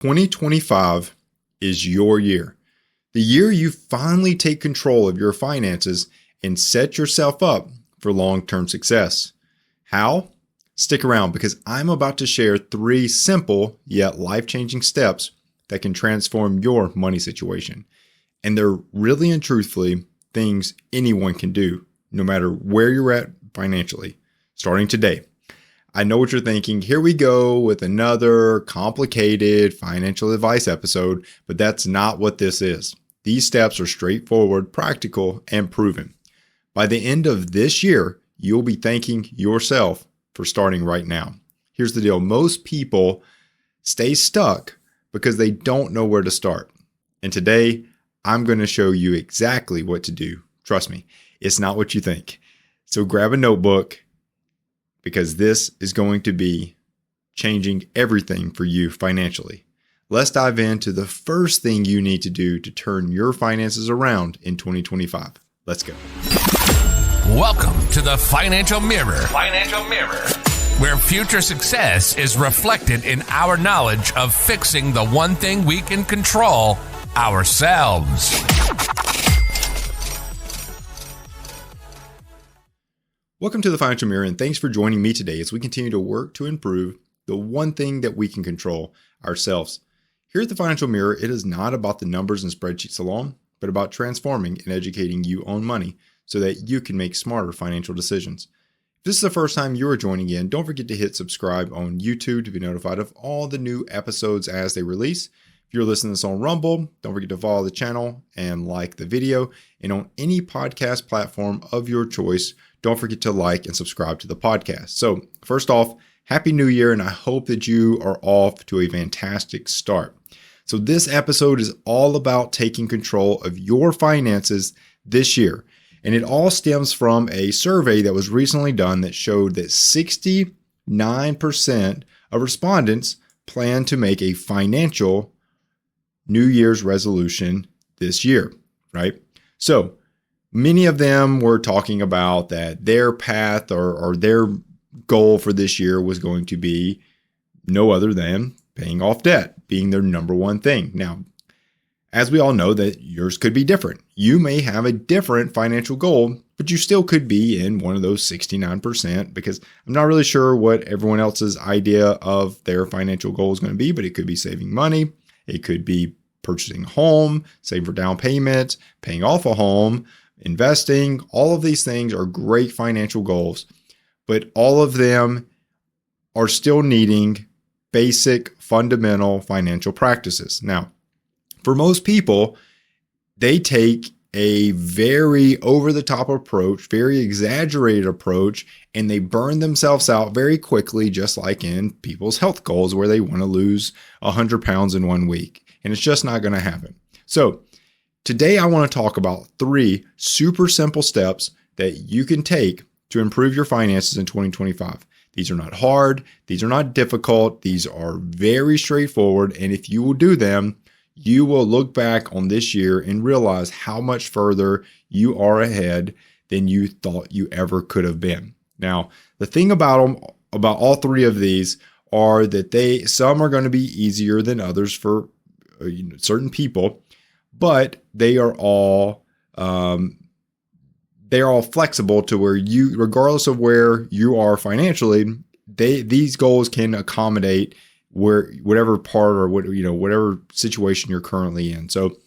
2025 is your year. The year you finally take control of your finances and set yourself up for long-term success. How? Stick around because I'm about to share 3 simple yet life-changing steps that can transform your money situation. And they're really and truthfully things anyone can do, no matter where you're at financially, starting today. I know what you're thinking. Here we go with another complicated financial advice episode, but that's not what this is. These steps are straightforward, practical, and proven. By the end of this year, you'll be thanking yourself for starting right now. Here's the deal. Most people stay stuck because they don't know where to start. And today, I'm going to show you exactly what to do. Trust me, it's not what you think. So grab a notebook because this is going to be changing everything for you financially. Let's dive into the first thing you need to do to turn your finances around in 2025. Let's go. Welcome to the Financial Mirror. Where future success is reflected in our knowledge of fixing the one thing we can control, ourselves. Welcome to the Financial Mirror, and thanks for joining me today as we continue to work to improve the one thing that we can control, ourselves. Here at the Financial Mirror, it is not about the numbers and spreadsheets alone, but about transforming and educating you on money so that you can make smarter financial decisions. If this is the first time you are joining in, don't forget to hit subscribe on YouTube to be notified of all the new episodes as they release. If you're listening to this on Rumble, don't forget to follow the channel and like the video. And on any podcast platform of your choice, don't forget to like and subscribe to the podcast. So first off, Happy New Year, and I hope that you are off to a fantastic start. So this episode is all about taking control of your finances this year. And it all stems from a survey that was recently done that showed that 69% of respondents plan to make a financial New Year's resolution this year, right? So many of them were talking about that their path or their goal for this year was going to be no other than paying off debt, being their number one thing. Now, as we all know, that yours could be different. You may have a different financial goal, but you still could be in one of those 69% because I'm not really sure what everyone else's idea of their financial goal is going to be, but it could be saving money. It could be purchasing a home, saving for down payment, paying off a home, investing. All of these things are great financial goals, but all of them are still needing basic fundamental financial practices. Now, for most people, they take a very over-the-top approach, very exaggerated approach, and they burn themselves out very quickly, just like in people's health goals where they want to lose 100 pounds in 1 week. And it's just not going to happen. So today I want to talk about 3 super simple steps that you can take to improve your finances in 2025. These are not hard. These are not difficult. These are very straightforward. And if you will do them, you will look back on this year and realize how much further you are ahead than you thought you ever could have been. Now, the thing about all 3 of these are that some are going to be easier than others for certain people, but they are all flexible to where you, regardless of where you are financially, these goals can accommodate whatever part or whatever situation you're currently in. So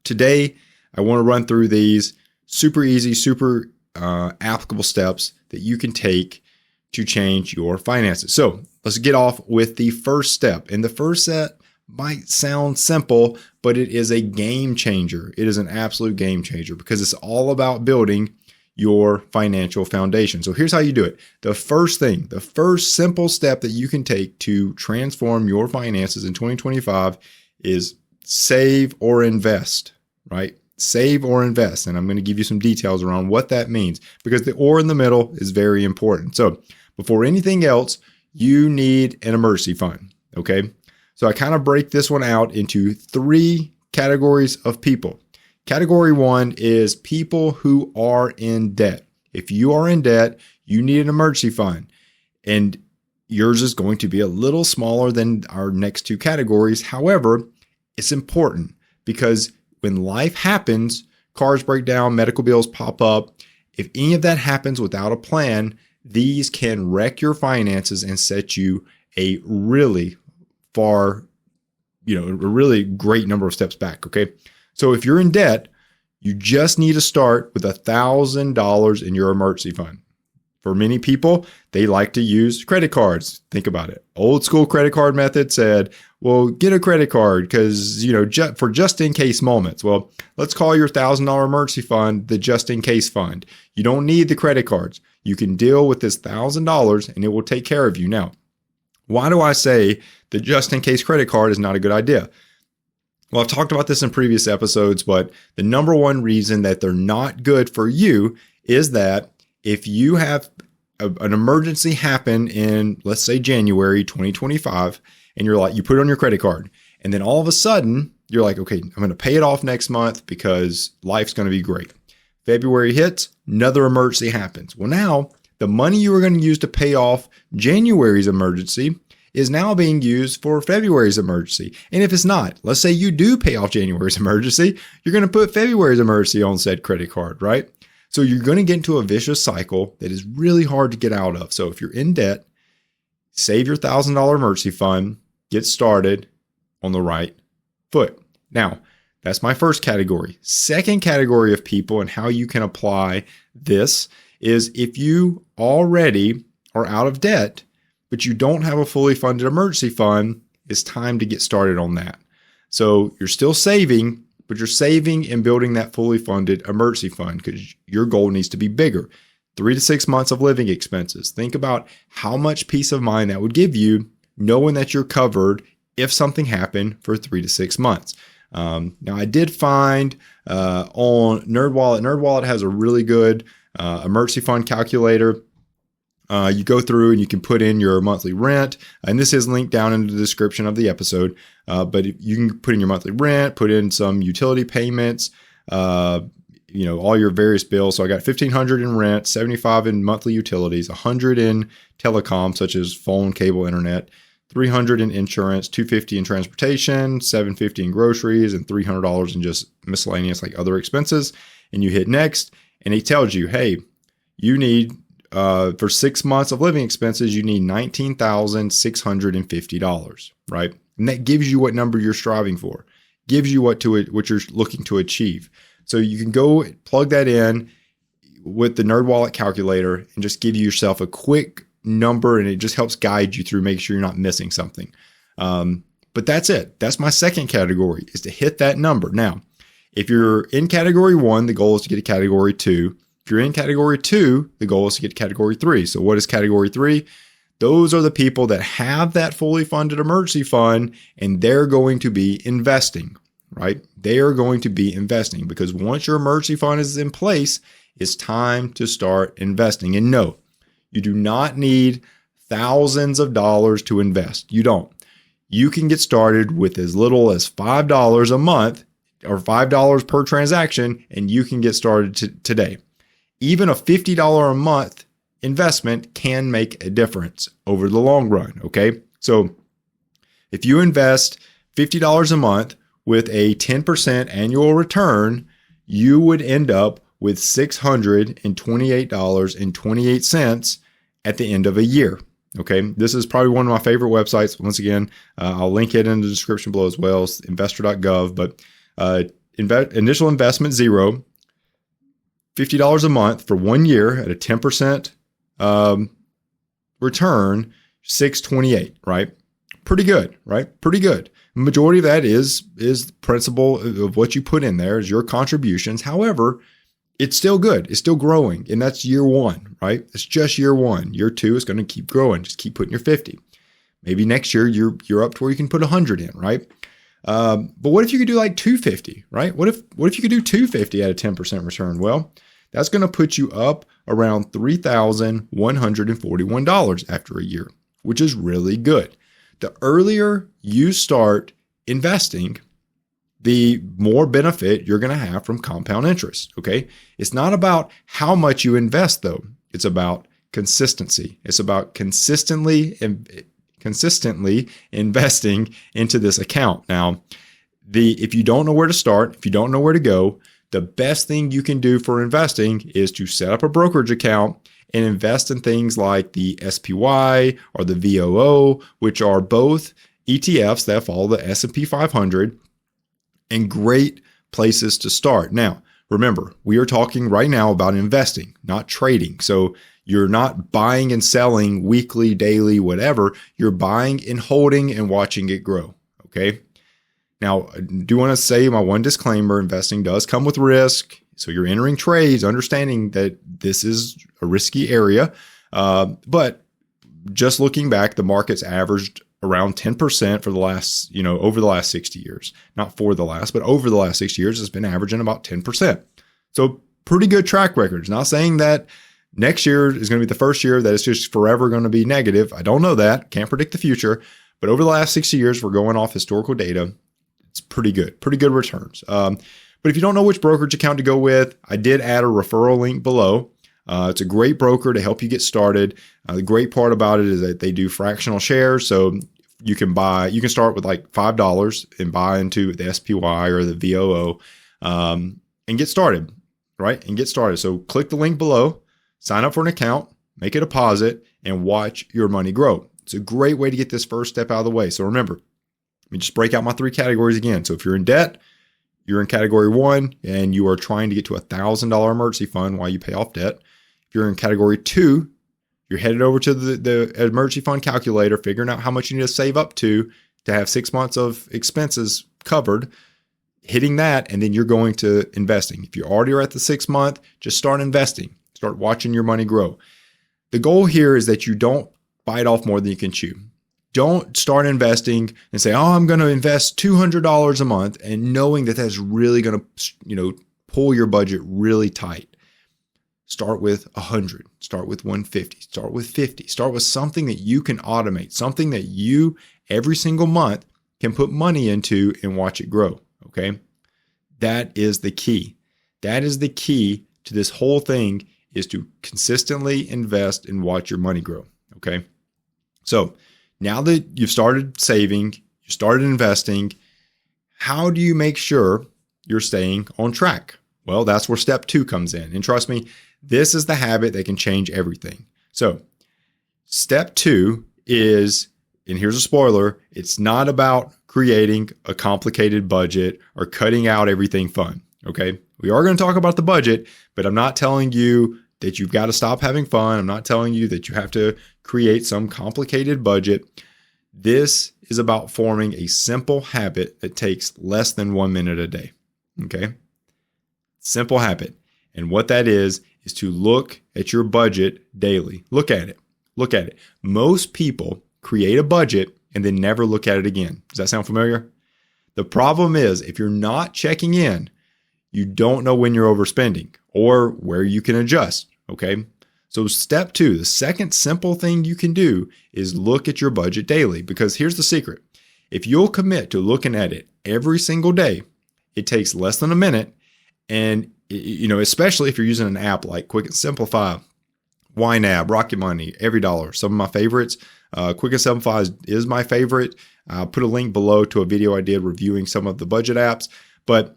today I want to run through these super easy, super applicable steps that you can take to change your finances. So let's get off with the first step. And the first step might sound simple, but it is a game changer. It is an absolute game changer because it's all about building your financial foundation. So here's how you do it. The first simple step that you can take to transform your finances in 2025 is save or invest, right? Save or invest. And I'm going to give you some details around what that means because the or in the middle is very important. So before anything else, you need an emergency fund, okay? So I kind of break this one out into 3 categories of people. Category 1 is people who are in debt. If you are in debt, you need an emergency fund. And yours is going to be a little smaller than our next two categories. However, it's important because when life happens, cars break down, medical bills pop up. If any of that happens without a plan, these can wreck your finances and set you a really a really great number of steps back. Okay. So if you're in debt, you just need to start with $1,000 in your emergency fund. For many people, they like to use credit cards. Think about it. Old school credit card method said, well, get a credit card because, for just in case moments. Well, let's call your $1,000 emergency fund the just in case fund. You don't need the credit cards. You can deal with this $1,000 and it will take care of you. Now, why do I say the just in case credit card is not a good idea? Well, I've talked about this in previous episodes, but the number one reason that they're not good for you is that if you have an emergency happen in, let's say, January 2025, and you put it on your credit card, and then all of a sudden you're like, okay, I'm going to pay it off next month because life's going to be great. February hits, another emergency happens. Well, now the money you were going to use to pay off January's emergency is now being used for February's emergency. And if it's not, let's say you do pay off January's emergency, you're going to put February's emergency on said credit card, right? So you're going to get into a vicious cycle that is really hard to get out of. So if you're in debt, save your $1,000 emergency fund, get started on the right foot. Now, that's my first category. Second category of people and how you can apply this is if you already are out of debt, but you don't have a fully funded emergency fund, it's time to get started on that. So you're still saving, but you're saving and building that fully funded emergency fund because your goal needs to be bigger. 3 to 6 months of living expenses. Think about how much peace of mind that would give you knowing that you're covered if something happened for 3 to 6 months. Now, I did find on NerdWallet has a really good emergency fund calculator. You go through and you can put in your monthly rent, and this is linked down in the description of the episode. But you can put in your monthly rent, put in some utility payments, all your various bills. So I got $1,500 in rent, $75 in monthly utilities, $100 in telecom such as phone, cable, internet, $300 in insurance, $250 in transportation, $750 in groceries, and $300 in just miscellaneous like other expenses. And you hit next, and it tells you, hey, you need for 6 months of living expenses, you need $19,650, right? And that gives you what number you're striving for, gives you what you're looking to achieve. So you can go plug that in with the NerdWallet calculator and just give yourself a quick number, and it just helps guide you through, make sure you're not missing something. But that's it. That's my second category, is to hit that number. Now, if you're in category 1, the goal is to get a category 2. If you're in category 2, the goal is to get category 3. So what is category 3? Those are the people that have that fully funded emergency fund, and they're going to be investing, right? They are going to be investing because once your emergency fund is in place, it's time to start investing. And no, you do not need thousands of dollars to invest. You don't. You can get started with as little as $5 a month or $5 per transaction, and you can get started today. Even a $50 a month investment can make a difference over the long run, okay? So if you invest $50 a month with a 10% annual return, you would end up with $628.28 at the end of a year, okay? This is probably one of my favorite websites. Once again, I'll link it in the description below as well, it's investor.gov, but initial investment $0, $50 a month for 1 year at a 10% return, $628, right? Pretty good, right? Pretty good. The majority of that is the principal of what you put in there is your contributions. However, it's still good. It's still growing. And that's year 1, right? It's just year 1. Year 2 is going to keep growing. Just keep putting your 50. Maybe next year you're up to where you can put 100 in, right? But what if you could do like 250, right? What if you could do 250 at a 10% return? Well, that's going to put you up around $3,141 after a year, which is really good. The earlier you start investing, the more benefit you're going to have from compound interest, okay? It's not about how much you invest, though. It's about consistency. It's about consistently investing into this account. Now, if you don't know where to start, if you don't know where to go, the best thing you can do for investing is to set up a brokerage account and invest in things like the SPY or the VOO, which are both ETFs that follow the S&P 500 and great places to start. Now, remember, we are talking right now about investing, not trading. So you're not buying and selling weekly, daily, whatever. You're buying and holding and watching it grow. Okay. Now, I do want to say my one disclaimer, investing does come with risk. So you're entering trades, understanding that this is a risky area. But just looking back, the market's averaged around 10% for the last, over the last 60 years. Not for the last, but over the last 60 years, it's been averaging about 10%. So pretty good track records. Not saying that next year is going to be the first year that it's just forever going to be negative. I don't know that. Can't predict the future. But over the last 60 years, we're going off historical data. It's pretty good returns. But if you don't know which brokerage account to go with, I did add a referral link below. It's a great broker to help you get started. The great part about it is that they do fractional shares. So you can start with like $5 and buy into the SPY or the VOO and get started, right? And get started. So click the link below, sign up for an account, make a deposit, and watch your money grow. It's a great way to get this first step out of the way. So remember, let me just break out my 3 categories again. So if you're in debt, you're in category 1 and you are trying to get to $1,000 emergency fund while you pay off debt. If you're in category 2, you're headed over to the emergency fund calculator, figuring out how much you need to save up to have 6 months of expenses covered, hitting that, and then you're going to investing. If you already are at the 6 month, just start investing. Start watching your money grow. The goal here is that you don't bite off more than you can chew. Don't start investing and say, oh, I'm going to invest $200 a month, and knowing that that's really going to, pull your budget really tight. Start with 100, start with 150, start with 50, start with something that you can automate, something that you every single month can put money into and watch it grow. Okay. That is the key. That is the key to this whole thing, is to consistently invest and watch your money grow. Okay. So now that you've started saving, you started investing, how do you make sure you're staying on track? Well, that's where step 2 comes in. And trust me, this is the habit that can change everything. So step 2 is, and here's a spoiler, it's not about creating a complicated budget or cutting out everything fun. Okay. We are going to talk about the budget, but I'm not telling you that you've got to stop having fun. I'm not telling you that you have to create some complicated budget. This is about forming a simple habit that takes less than 1 minute a day. Okay. Simple habit. And what that is to look at your budget daily. Look at it. Look at it. Most people create a budget and then never look at it again. Does that sound familiar? The problem is, if you're not checking in, you don't know when you're overspending or where you can adjust. Okay. So step 2, the second simple thing you can do is look at your budget daily, because here's the secret. If you'll commit to looking at it every single day, it takes less than a minute. And, especially if you're using an app like Quick and Simplify, YNAB, Rocket Money, Every Dollar, some of my favorites. Quick and Simplify is my favorite. I'll put a link below to a video I did reviewing some of the budget apps. But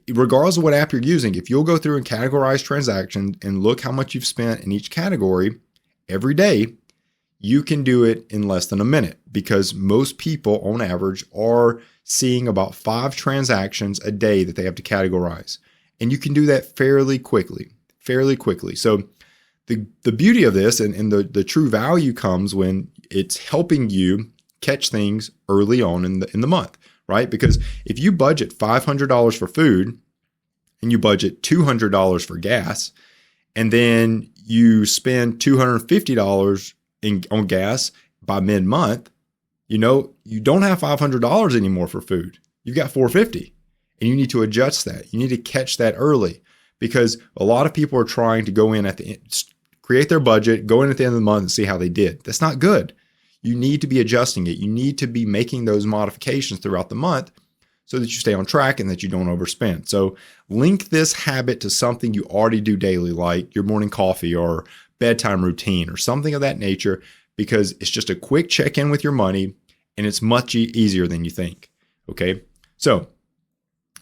regardless of what app you're using, if you'll go through and categorize transactions and look how much you've spent in each category every day, you can do it in less than a minute, because most people on average are seeing about 5 transactions a day that they have to categorize. And you can do that fairly quickly. So the beauty of this and the true value comes when it's helping you catch things early on in the month, right? Because if you budget $500 for food and you budget $200 for gas, and then you spend $250 on gas by mid-month, you don't have $500 anymore for food. You've got $450, and you need to adjust that. You need to catch that early, because a lot of people are trying to go in at the end, create their budget, go in at the end of the month and see how they did. That's not good. You need to be adjusting it. You need to be making those modifications throughout the month so that you stay on track and that you don't overspend. So link this habit to something you already do daily, like your morning coffee or bedtime routine or something of that nature, because it's just a quick check-in with your money and it's much easier than you think. Okay. So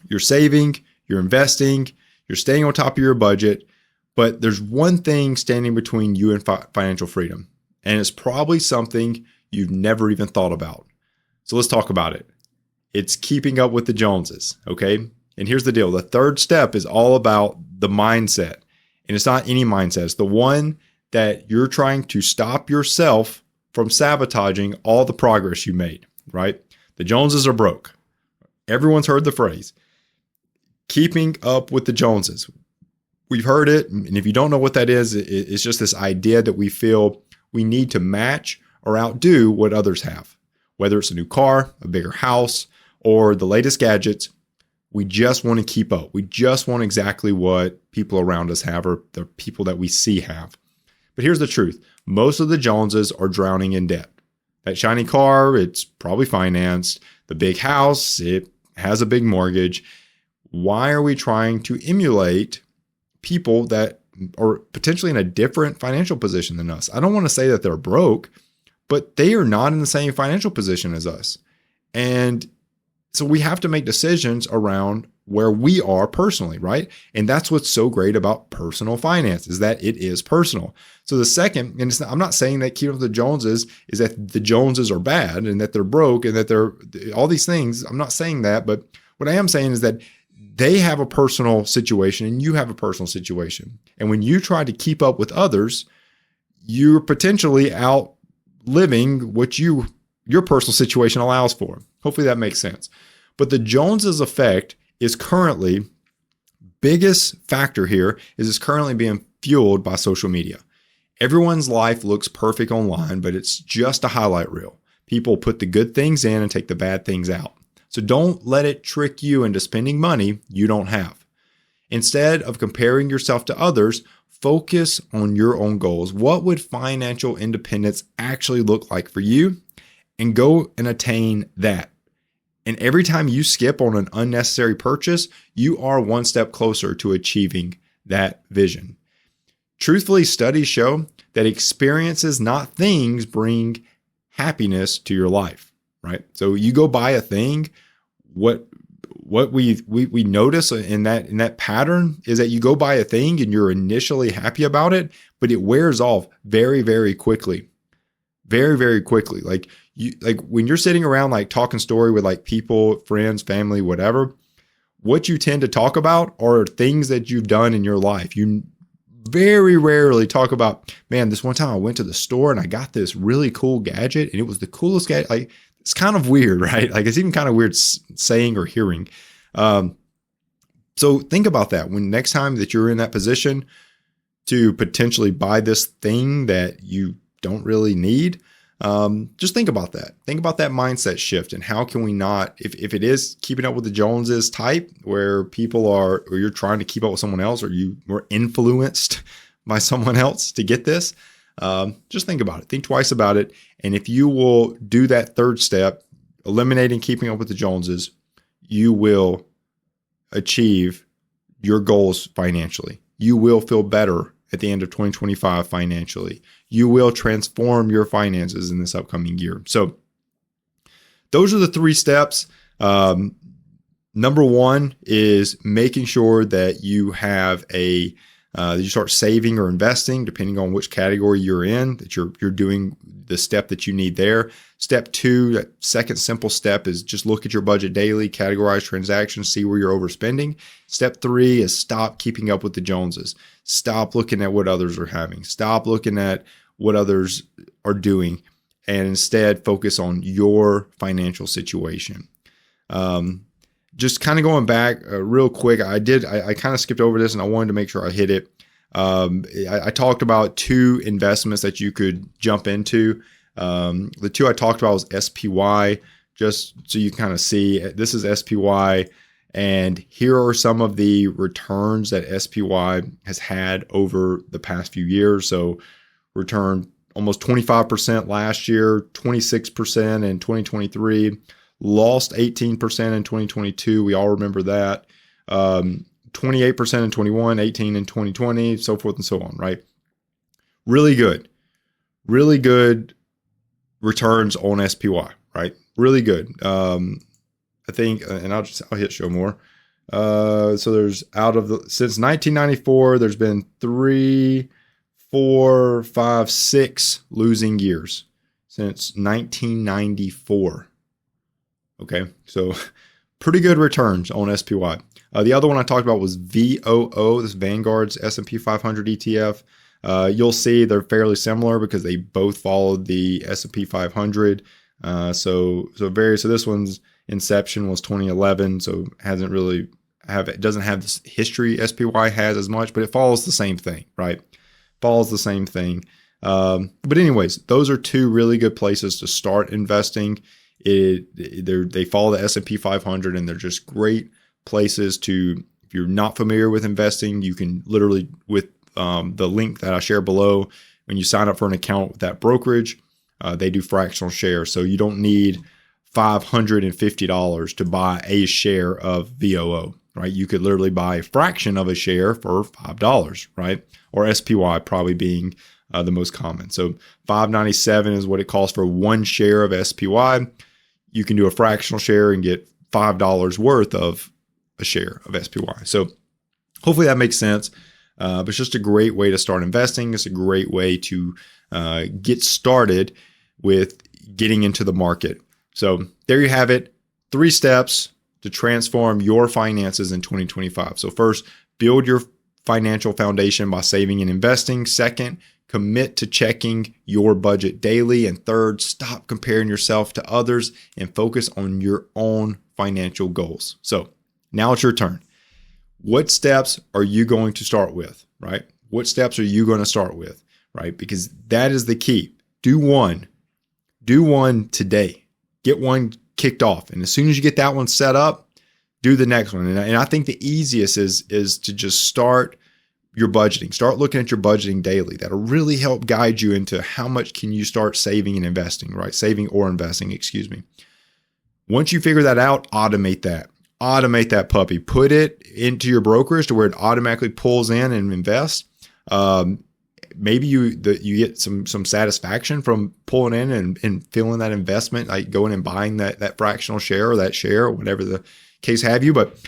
you're saving, you're investing, you're staying on top of your budget, but there's one thing standing between you and financial freedom. And it's probably something you've never even thought about. So let's talk about it. It's keeping up with the Joneses. Okay. And here's the deal. The third step is all about the mindset. And it's not any mindset. It's the one that you're trying to stop yourself from sabotaging all the progress you made, right? The Joneses are broke. Everyone's heard the phrase, keeping up with the Joneses. We've heard it. And if you don't know what that is, it's just this idea that we feel we need to match or outdo what others have. Whether it's a new car, a bigger house, or the latest gadgets, we just want to keep up. We just want exactly what people around us have or the people that we see have. But here's the truth. Most of the Joneses are drowning in debt. That shiny car, it's probably financed. The big house, it has a big mortgage. Why are we trying to emulate people that are potentially in a different financial position than us? I don't want to say that they're broke, but they are not in the same financial position as us. And so we have to make decisions around where we are personally, right? And that's what's so great about personal finance, is that it is personal. So the second, and I'm not saying that keeping up with the Joneses is that the Joneses are bad and that they're broke and that they're all these things. I'm not saying that, but what I am saying is that they have a personal situation and you have a personal situation. And when you try to keep up with others, you're potentially outliving what your personal situation allows for. Hopefully that makes sense. But the Joneses effect is currently, biggest factor here is it's currently being fueled by social media. Everyone's life looks perfect online, but it's just a highlight reel. People put the good things in and take the bad things out. So don't let it trick you into spending money you don't have. Instead of comparing yourself to others, focus on your own goals. What would financial independence actually look like for you? And go and attain that. And every time you skip on an unnecessary purchase, you are one step closer to achieving that vision. Truthfully, studies show that experiences, not things, bring happiness to your life, right? So you go buy a thing, what we notice in that pattern is that you go buy a thing and you're initially happy about it, but it wears off very, very quickly. Very, very quickly. Like when you're sitting around like talking story with like people, friends, family, whatever, what you tend to talk about are things that you've done in your life. You very rarely talk about, man, this one time I went to the store and I got this really cool gadget and it was the coolest gadget. Like, it's kind of weird, right? Like it's even kind of weird saying or hearing. So think about that when next time that you're in that position to potentially buy this thing that you don't really need. Just think about that. Think about that mindset shift and how can we not, if it is keeping up with the Joneses type where people are, or you're trying to keep up with someone else or you were influenced by someone else to get this, just think about it. Think twice about it. And if you will do that third step, eliminating keeping up with the Joneses, you will achieve your goals financially. You will feel better at the end of 2025 financially. You will transform your finances in this upcoming year. So those are the 3 steps. Number 1 is making sure that you have you start saving or investing, depending on which category you're in, that you're doing the step that you need there. Step 2, that second simple step, is just look at your budget daily, categorize transactions, see where you're overspending. Step 3 is stop keeping up with the Joneses. Stop looking at what others are having. Stop looking at what others are doing and instead focus on your financial situation. Just kind of going back real quick, I kind of skipped over this and I wanted to make sure I hit it. I talked about 2 investments that you could jump into. The 2 I talked about was SPY, just so you kind of see. This is SPY, and here are some of the returns that SPY has had over the past few years. So returned almost 25% last year, 26% in 2023, lost 18% in 2022. We all remember that. 28% in 21, 18 in 2020, so forth and so on, right? really good returns on SPY, right? Really good. I think, and I'll hit show more. So there's since 1994, there's been 3, 4, 5, 6 losing years since 1994. Okay, so pretty good returns on SPY. The other one I talked about was VOO, this Vanguard's S&P 500 ETF. You'll see they're fairly similar because they both followed the S&P 500. So this one's inception was 2011, so it doesn't have this history SPY has as much, but it follows the same thing, right? Follows the same thing. But anyways, those are two really good places to start investing. They follow the S&P 500, and they're just great places to, if you're not familiar with investing, you can literally, with the link that I share below, when you sign up for an account with that brokerage, they do fractional shares. So you don't need $550 to buy a share of VOO, right? You could literally buy a fraction of a share for $5, right? Or SPY probably being the most common. So $5.97 is what it costs for one share of SPY. You can do a fractional share and get $5 worth of a share of SPY. So hopefully that makes sense. But it's just a great way to start investing. It's a great way to get started with getting into the market. So there you have it. 3 steps to transform your finances in 2025. So first, build your financial foundation by saving and investing. Second, commit to checking your budget daily. And third, stop comparing yourself to others and focus on your own financial goals. So now it's your turn. What steps are you going to start with, right? What steps are you going to start with, right? Because that is the key. Do one today. Get one kicked off. And as soon as you get that one set up, do the next one. And I think the easiest is to just start your budgeting. Start looking at your budgeting daily. That'll really help guide you into how much can you start saving and investing, right? Saving or investing, excuse me. Once you figure that out, automate that. Automate that puppy. Put it into your brokerage to where it automatically pulls in and invests. Maybe you get some satisfaction from pulling in and feeling that investment, like going and buying that fractional share or that share or whatever the case have you. But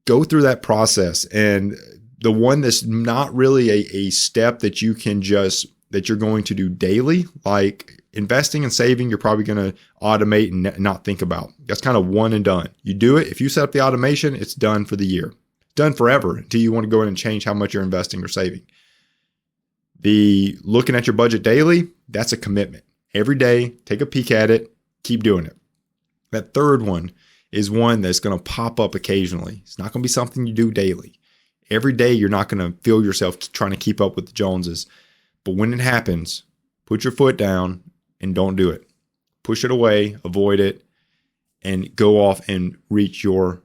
go through that process. And the one that's not really a step that you're going to do daily, like investing and saving, you're probably going to automate and not think about. That's kind of one and done. You do it. If you set up the automation, it's done for the year. Done forever until you want to go in and change how much you're investing or saving. The looking at your budget daily, that's a commitment. Every day, take a peek at it, keep doing it. That third one is one that's going to pop up occasionally. It's not going to be something you do daily. Every day, you're not going to feel yourself trying to keep up with the Joneses. But when it happens, put your foot down and don't do it. Push it away, avoid it, and go off and reach your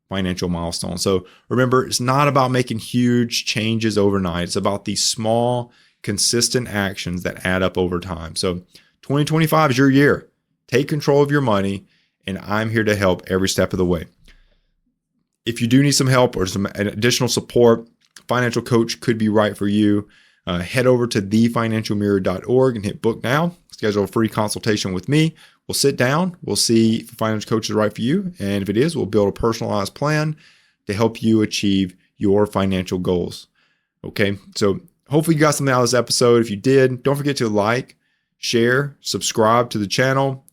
financial milestone. So remember, it's not about making huge changes overnight. It's about these small, consistent actions that add up over time. So 2025 is your year. Take control of your money, and I'm here to help every step of the way. If you do need some help or some additional support, financial coach could be right for you. Head over to thefinancialmirror.org and hit book now. Schedule a free consultation with me. We'll sit down. We'll see if a financial coach is right for you. And if it is, we'll build a personalized plan to help you achieve your financial goals. Okay. So hopefully you got something out of this episode. If you did, don't forget to like, share, subscribe to the channel,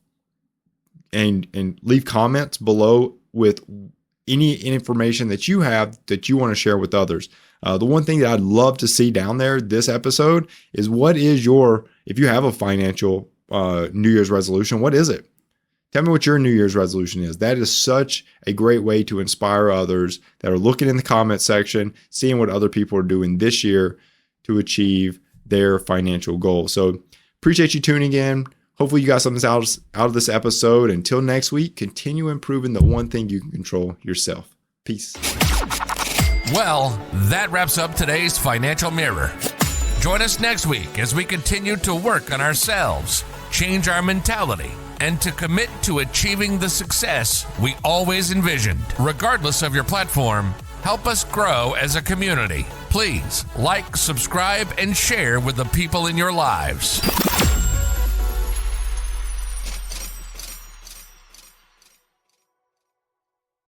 and leave comments below with any information that you have that you want to share with others. The one thing that I'd love to see down there this episode is if you have a financial New Year's resolution, what is it? Tell me what your New Year's resolution is. That is such a great way to inspire others that are looking in the comment section, seeing what other people are doing this year to achieve their financial goals. So appreciate you tuning in. Hopefully you got something out of this episode. Until next week, continue improving the one thing you can control, yourself. Peace. Well, that wraps up today's Financial Mirror. Join us next week as we continue to work on ourselves, change our mentality, and to commit to achieving the success we always envisioned. Regardless of your platform, help us grow as a community. Please like, subscribe, and share with the people in your lives.